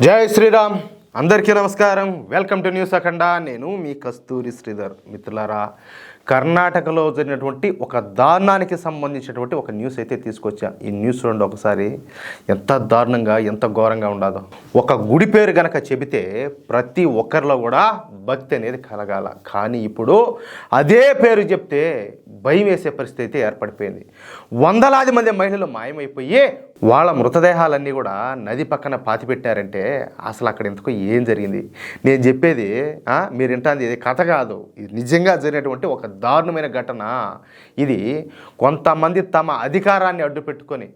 జై శ్రీరామ్. అందరికీ నమస్కారం. వెల్కమ్ టు న్యూస్ అఖండ. నేను మీ కస్తూరి శ్రీధర్. మిత్రులారా, కర్ణాటకలో జరిగినటువంటి ఒక దారుణానికి సంబంధించినటువంటి ఒక న్యూస్ అయితే తీసుకొచ్చా. ఈ న్యూస్ రెండు ఒకసారి ఎంత దారుణంగా ఎంత ఘోరంగా ఉండదో. ఒక గుడి పేరు గనక చెబితే ప్రతి ఒక్కరిలో కూడా భక్తి అనేది కలగాల. కానీ ఇప్పుడు అదే పేరు చెప్తే భయం వేసే పరిస్థితి అయితే ఏర్పడిపోయింది. వందలాది మంది మహిళలు మాయమైపోయి వాళ్ళ మృతదేహాలన్నీ కూడా నది పక్కన పాతిపెట్టారంటే అసలు అక్కడ ఎందుకు ఏం జరిగింది? నేను చెప్పేది మీరు వింటాంది ఇది కథ కాదు, ఇది నిజంగా జరిగినటువంటి ఒక దారుణమైన ఘటన. ఇది కొంతమంది తమ అధికారాన్ని అడ్డు పెట్టుకొని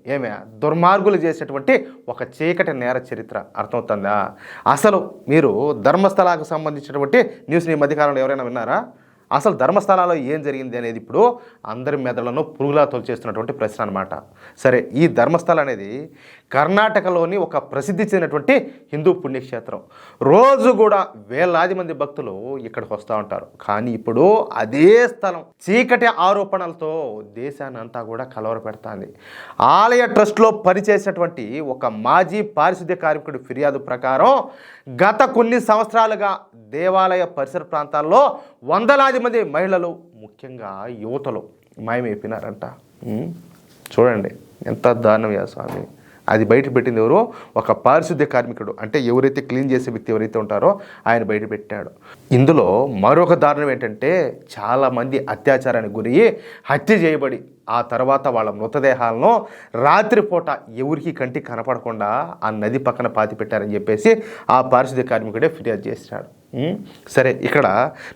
దుర్మార్గులు చేసేటువంటి ఒక చీకటి నేర చరిత్ర. అర్థమవుతుందా? అసలు మీరు ధర్మస్థలాలకు సంబంధించినటువంటి న్యూస్ని ఈ మధ్యకాలంలో ఎవరైనా విన్నారా? అసలు ధర్మస్థలాల్లో ఏం జరిగింది అనేది ఇప్పుడు అందరి మెదళ్లను పురుగులా తొలిచేస్తున్నటువంటి ప్రశ్న అనమాట. సరే, ఈ ధర్మస్థలం అనేది కర్ణాటకలోని ఒక ప్రసిద్ధి చెందినటువంటి హిందూ పుణ్యక్షేత్రం. రోజు కూడా వేలాది మంది భక్తులు ఇక్కడికి వస్తూ ఉంటారు. కానీ ఇప్పుడు అదే స్థలం చీకటి ఆరోపణలతో దేశాన్ని అంతా కూడా కలవరపెడుతుంది. ఆలయ ట్రస్ట్లో పనిచేసినటువంటి ఒక మాజీ పారిశుద్ధ్య కార్మికుడి ఫిర్యాదు ప్రకారం గత కొన్ని సంవత్సరాలుగా దేవాలయ పరిసర ప్రాంతాల్లో వందలాది మంది మహిళలు, ముఖ్యంగా యువతలు మాయమైపోయినారంట. చూడండి ఎంత దారుణం స్వామి. అది బయట పెట్టింది ఎవరు? ఒక పారిశుద్ధ్య కార్మికుడు. అంటే ఎవరైతే క్లీన్ చేసే వ్యక్తి ఎవరైతే ఉంటారో ఆయన బయట పెట్టాడు. ఇందులో మరొక దారుణం ఏంటంటే చాలామంది అత్యాచారానికి గురి హత్య చేయబడి ఆ తర్వాత వాళ్ళ మృతదేహాలను రాత్రిపూట ఎవరికి కంటికి కనపడకుండా ఆ నది పక్కన పాతి పెట్టారని చెప్పేసి ఆ పారిశుద్ధ్య కార్మికుడే ఫిర్యాదు చేశాడు. సరే, ఇక్కడ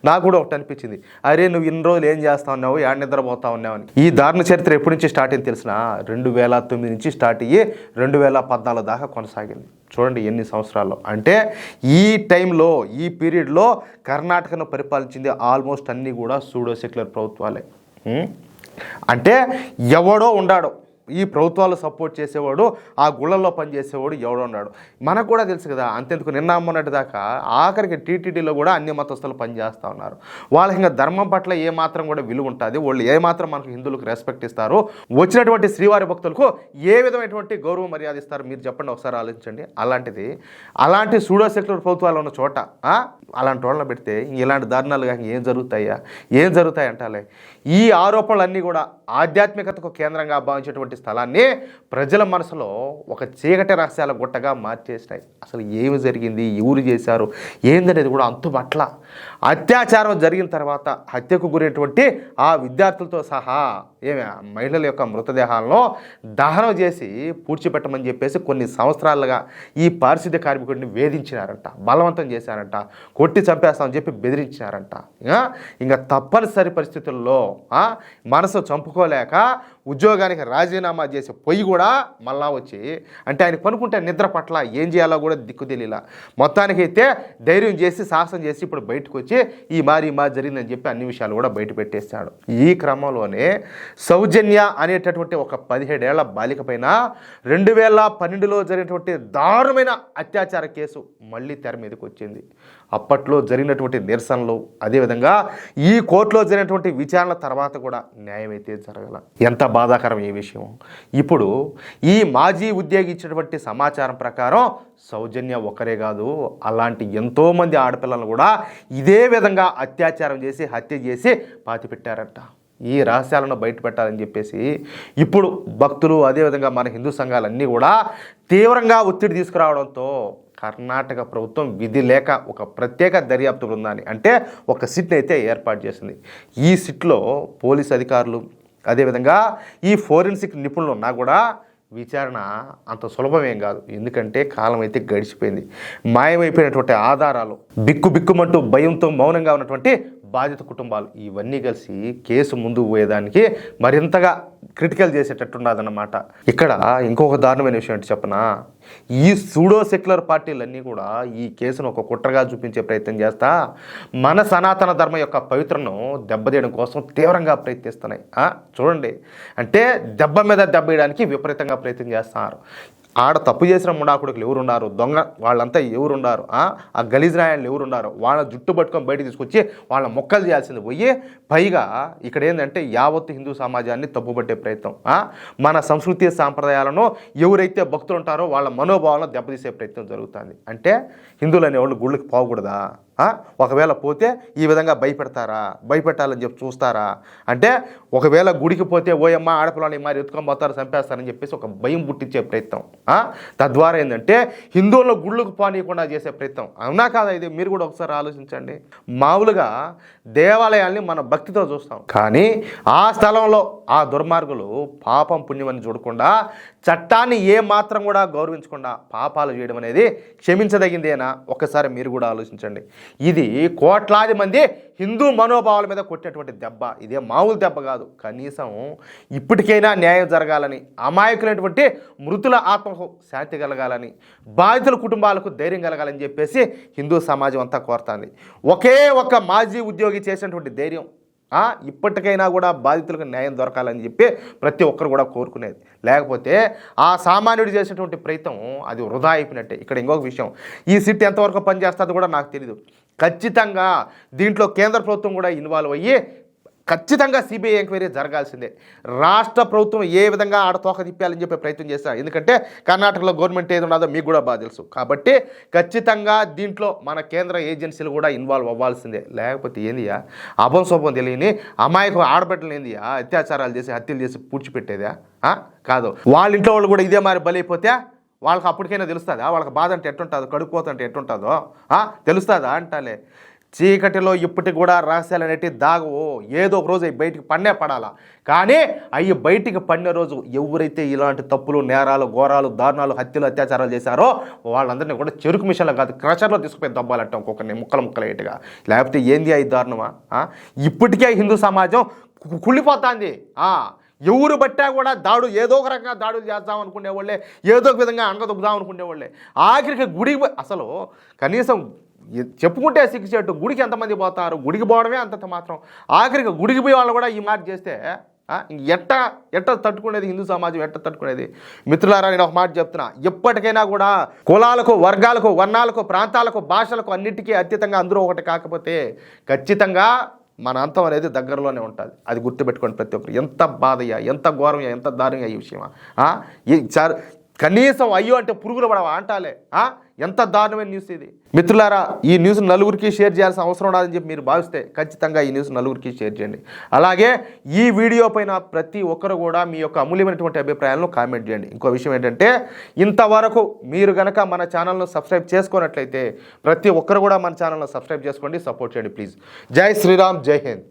నాకు కూడా ఒకటి అనిపించింది, అరే నువ్వు ఇన్ని రోజులు ఏం చేస్తా ఉన్నావు, ఏడ నిద్రపోతా ఉన్నావు అని. ఈ దారుణ చరిత్ర ఎప్పటి నుంచి స్టార్ట్ అయింది తెలిసిన? 2009 నుంచి స్టార్ట్ అయ్యి 2014 దాకా కొనసాగింది. చూడండి ఎన్ని సంవత్సరాల్లో. అంటే ఈ టైంలో ఈ పీరియడ్లో కర్ణాటకను పరిపాలించింది ఆల్మోస్ట్ అన్నీ కూడా సూడో సెక్యులర్ ప్రభుత్వాలే. అంటే ఎవడో ఉండాడు ఈ ప్రభుత్వాలు సపోర్ట్ చేసేవాడు, ఆ గుళ్ళల్లో పనిచేసేవాడు ఎవడో ఉన్నాడు. మనకు కూడా తెలుసు కదా. అంతెందుకు నిన్న అమ్మన్నట్టు దాకా ఆఖరికి టీటీడీలో కూడా అన్ని మతస్థులు పనిచేస్తూ ఉన్నారు. వాళ్ళకి ఇంకా ధర్మం పట్ల ఏమాత్రం కూడా విలువ ఉంటుంది, వాళ్ళు ఏమాత్రం మనకు హిందువులకు రెస్పెక్ట్ ఇస్తారు, వచ్చినటువంటి శ్రీవారి భక్తులకు ఏ విధమైనటువంటి గౌరవ మర్యాద ఇస్తారు మీరు చెప్పండి, ఒకసారి ఆలోచించండి. అలాంటి సూడో సెక్యులర్ ప్రభుత్వాలు ఉన్న చోట అలాంటి వాళ్ళని పెడితే ఇలాంటి దారుణాలు కానీ ఏం జరుగుతాయి అంటాలే. ఈ ఆరోపణలన్నీ కూడా ఆధ్యాత్మికతకు కేంద్రంగా భావించేటువంటి స్థలాన్ని ప్రజల మనసులో ఒక చీకటి రహస్యాల గుట్టగా మార్చేసినాయి. అసలు ఏమి జరిగింది, ఎవరు చేశారు ఏందనేది కూడా అంతుబట్ల. అత్యాచారం జరిగిన తర్వాత హత్యకు గురైనటువంటి ఆ విద్యార్థులతో సహా మహిళల యొక్క మృతదేహాలను దహనం చేసి పూడ్చిపెట్టమని చెప్పేసి కొన్ని సంవత్సరాలుగా ఈ పారిశుద్ధ్య కార్మికుడిని వేధించినారంట, బలవంతం చేశారంట, కొట్టి చంపేస్తామని చెప్పి బెదిరించినారంట. ఇంకా తప్పనిసరి పరిస్థితుల్లో మనసు చంపుకోలేక ఉద్యోగానికి రాజీనామా చేసి పొయ్యి కూడా మళ్ళా వచ్చి, అంటే ఆయన పనుకుంటే నిద్ర పట్ల ఏం చేయాలో కూడా దిక్కు తెలియలా. మొత్తానికైతే ధైర్యం చేసి సాహసం చేసి ఇప్పుడు బయటకు వచ్చి ఈ మారి జరిగిందని చెప్పి అన్ని విషయాలు కూడా బయట పెట్టేస్తాడు. ఈ క్రమంలోనే సౌజన్య అనేటటువంటి ఒక 17 ఏళ్ల బాలిక పైన 2012లో జరిగినటువంటి దారుణమైన అత్యాచార కేసు మళ్ళీ తెర మీదకి వచ్చింది. అప్పట్లో జరిగినటువంటి నిరసనలు, అదేవిధంగా ఈ కోర్టులో జరిగినటువంటి విచారణ తర్వాత కూడా న్యాయం అయితే జరగల. ఎంత బాధాకరం ఈ విషయం. ఇప్పుడు ఈ మాజీ ఉద్యోగి ఇచ్చినటువంటి సమాచారం ప్రకారం సౌజన్య ఒక్కరే కాదు, అలాంటి ఎంతోమంది ఆడపిల్లలను కూడా ఇదే విధంగా అత్యాచారం చేసి హత్య చేసి పాతిపెట్టారంట. ఈ రహస్యాలను బయట పెట్టాలని చెప్పేసి ఇప్పుడు భక్తులు, అదేవిధంగా మన హిందూ సంఘాలన్నీ కూడా తీవ్రంగా ఒత్తిడి తీసుకురావడంతో కర్ణాటక ప్రభుత్వం విధి లేక ఒక ప్రత్యేక దర్యాప్తు బృందాన్ని, అంటే ఒక సిట్ని అయితే ఏర్పాటు చేసింది. ఈ సిట్లో పోలీస్ అధికారులు, అదేవిధంగా ఈ ఫోరెన్సిక్ నిపుణులు ఉన్నా కూడా విచారణ అంత సులభమేం కాదు. ఎందుకంటే కాలం అయితే గడిచిపోయింది. మాయమైపోయినటువంటి ఆధారాలు, బిక్కుమంటూ భయంతో మౌనంగా ఉన్నటువంటి బాధిత కుటుంబాలు, ఇవన్నీ కలిసి కేసు ముందు పోయేదానికి మరింతగా క్రిటికల్ చేసేటట్టున్నదన్నమాట. ఇక్కడ ఇంకొక దారుణమైన విషయం ఏంటి చెప్పనా? ఈ సూడో సెక్యులర్ పార్టీలన్నీ కూడా ఈ కేసును ఒక కుట్రగా చూపించే ప్రయత్నం చేస్తా మన సనాతన ధర్మం యొక్క పవిత్రను దెబ్బతీయడం కోసం తీవ్రంగా ప్రయత్నిస్తున్నాయి. చూడండి, అంటే దెబ్బ మీద దెబ్బ వేయడానికి విపరీతంగా ప్రయత్నం చేస్తున్నారు. ఆడ తప్పు చేసిన ముండాకుడుకులు ఎవరున్నారు, దొంగ వాళ్ళంతా ఎవరున్నారు, ఆ గలీజ్ నాయాలు ఎవరున్నారు, వాళ్ళ జుట్టు పట్టుకొని బయటకు తీసుకొచ్చి వాళ్ళ మొక్కలు చేయాల్సింది పోయి పైగా ఇక్కడ ఏంటంటే యావత్తు హిందూ సమాజాన్ని తప్పుపట్టే ప్రయత్నం, మన సంస్కృతి సాంప్రదాయాలను ఎవరైతే భక్తులు ఉంటారో వాళ్ళ మనోభావాలను దెబ్బతీసే ప్రయత్నం జరుగుతుంది. అంటే హిందువులు అనేవాళ్ళు గుళ్ళకి పోకూడదా? ఒకవేళ పోతే ఈ విధంగా భయపెట్టాలని చెప్పి చూస్తారా? అంటే ఒకవేళ గుడికి పోతే ఓయమ్మ ఆడపిల్లని మరి ఎత్తుకొని పోతారు, చంపేస్తారని చెప్పేసి ఒక భయం పుట్టించే ప్రయత్నం, తద్వారా ఏంటంటే హిందువులను గుళ్ళకు పోనీయకుండా చేసే ప్రయత్నం. అవునా కాదా? ఇది మీరు కూడా ఒకసారి ఆలోచించండి. మామూలుగా దేవాలయాల్ని మన భక్తితో చూస్తాం, కానీ ఆ స్థలంలో ఆ దుర్మార్గులు పాపం పుణ్యమని చూడకుండా చట్టాన్ని ఏ మాత్రం కూడా గౌరవించకుండా పాపాలు చేయడం అనేది క్షమించదగిందేనా? ఒక్కసారి మీరు కూడా ఆలోచించండి. ఇది కోట్లాది మంది హిందూ మనోభావాల మీద కొట్టినటువంటి దెబ్బ. ఇదే మామూలు దెబ్బ కాదు. కనీసం ఇప్పటికైనా న్యాయం జరగాలని, అమాయకులైనటువంటి మృతుల ఆత్మకు శాంతి కలగాలని, బాధితుల కుటుంబాలకు ధైర్యం కలగాలని చెప్పేసి హిందూ సమాజం అంతా కోరుతుంది. ఒకే ఒక్క మాజీ ఉద్యోగి చేసినటువంటి ధైర్యం ఇప్పటికైనా కూడా బాధితులకు న్యాయం దొరకాలని చెప్పి ప్రతి ఒక్కరు కూడా కోరుకునేది. లేకపోతే ఆ సామాన్యుడు చేసేటువంటి ప్రయత్నం అది వృధా అయిపోయినట్టే. ఇక్కడ ఇంకొక విషయం, ఈ సిట్ ఎంతవరకు పనిచేస్తుందో కూడా నాకు తెలియదు. ఖచ్చితంగా దీంట్లో కేంద్ర ప్రభుత్వం కూడా ఇన్వాల్వ్ అయ్యి ఖచ్చితంగా సిబిఐ ఎంక్వైరీ జరగాల్సిందే. రాష్ట్ర ప్రభుత్వం ఏ విధంగా ఆడతోక తిప్పాలని చెప్పి ప్రయత్నం చేస్తారు. ఎందుకంటే కర్ణాటకలో గవర్నమెంట్ ఏది ఉన్నదో మీకు కూడా బాగా తెలుసు. కాబట్టి ఖచ్చితంగా దీంట్లో మన కేంద్ర ఏజెన్సీలు కూడా ఇన్వాల్వ్ అవ్వాల్సిందే. లేకపోతే ఏందియా అభంశోభం తెలియని అమాయకు ఆడబిడ్డలు ఏందియా అత్యాచారాలు చేసి హత్యలు చేసి పూడ్చిపెట్టేదా? కాదు, వాళ్ళ ఇంట్లో వాళ్ళు కూడా ఇదే మరి బలైపోతే వాళ్ళకి అప్పటికైనా తెలుస్తుందా? వాళ్ళకి బాధ అంటే ఎట్టుంటుందో, కడుపుపోతుంటే ఎట్టుంటుందో తెలుస్తుందా అంటాలే. చీకటిలో ఇప్పటికి కూడా రహస్యాలు అనేవి దాగవు. ఏదో ఒక రోజు అవి బయటికి పడాలా. కానీ అవి బయటికి పడిన రోజు ఎవరైతే ఇలాంటి తప్పులు, నేరాలు, ఘోరాలు, దారుణాలు, హత్యలు, అత్యాచారాలు చేశారో వాళ్ళందరినీ కూడా చెరుకు మిషన్లో కాదు క్రషర్లో తీసుకుపోయి దబ్బాలంట ఒక్కొక్కరిని ముక్కలు ఏటుగా. లేకపోతే ఏంది అవి దారుణమా? ఇప్పటికే హిందూ సమాజం కుళ్ళిపోతుంది. ఎవరు బట్టా కూడా ఏదో ఒక రకంగా దాడులు చేద్దాం అనుకునేవాళ్ళే, ఏదో ఒక విధంగా అంగదొబ్బుదాం అనుకునేవాళ్ళే. ఆఖరికి గుడికి అసలు కనీసం చెప్పుకుంటే సిగ్గుచేటు, గుడికి ఎంతమంది పోతారు? గుడికి పోవడమే అంతంత మాత్రం. ఆఖరికి గుడికి పోయే వాళ్ళు కూడా ఈ మాట చేస్తే ఎట్ట తట్టుకునేది హిందూ సమాజం? ఎట్ట తట్టుకునేది? మిత్రులారా, నేను ఒక మాట చెప్తున్నా, ఎప్పటికైనా కూడా కులాలకు, వర్గాలకు, వర్ణాలకు, ప్రాంతాలకు, భాషలకు అన్నిటికీ అతీతంగా అందరూ ఒకటి కాకపోతే ఖచ్చితంగా మన అంతం అనేది దగ్గరలోనే ఉంటుంది. అది గుర్తుపెట్టుకోండి ప్రతి ఒక్కరు. ఎంత బాధయ్యా, ఎంత ఘోరమయ్యా, ఎంత దారుణంగా ఈ విషయమా? కనీసం అయ్యో అంటే పురుగులు పడవా అంటాలే. ఎంత దారుణమైన న్యూస్ ఇది. మిత్రులారా, ఈ న్యూస్ నలుగురికి షేర్ చేయాల్సిన అవసరం ఉన్నదని చెప్పి మీరు భావిస్తే ఖచ్చితంగా ఈ న్యూస్ నలుగురికి షేర్ చేయండి. అలాగే ఈ వీడియో పైన ప్రతి ఒక్కరు కూడా మీ యొక్క అమూల్యమైనటువంటి అభిప్రాయాలను కామెంట్ చేయండి. ఇంకో విషయం ఏంటంటే, ఇంతవరకు మీరు కనుక మన ఛానల్ను సబ్స్క్రైబ్ చేసుకున్నట్లయితే ప్రతి ఒక్కరు కూడా మన ఛానల్ను సబ్స్క్రైబ్ చేసుకోండి, సపోర్ట్ చేయండి ప్లీజ్. జై శ్రీరామ్, జై హింద్.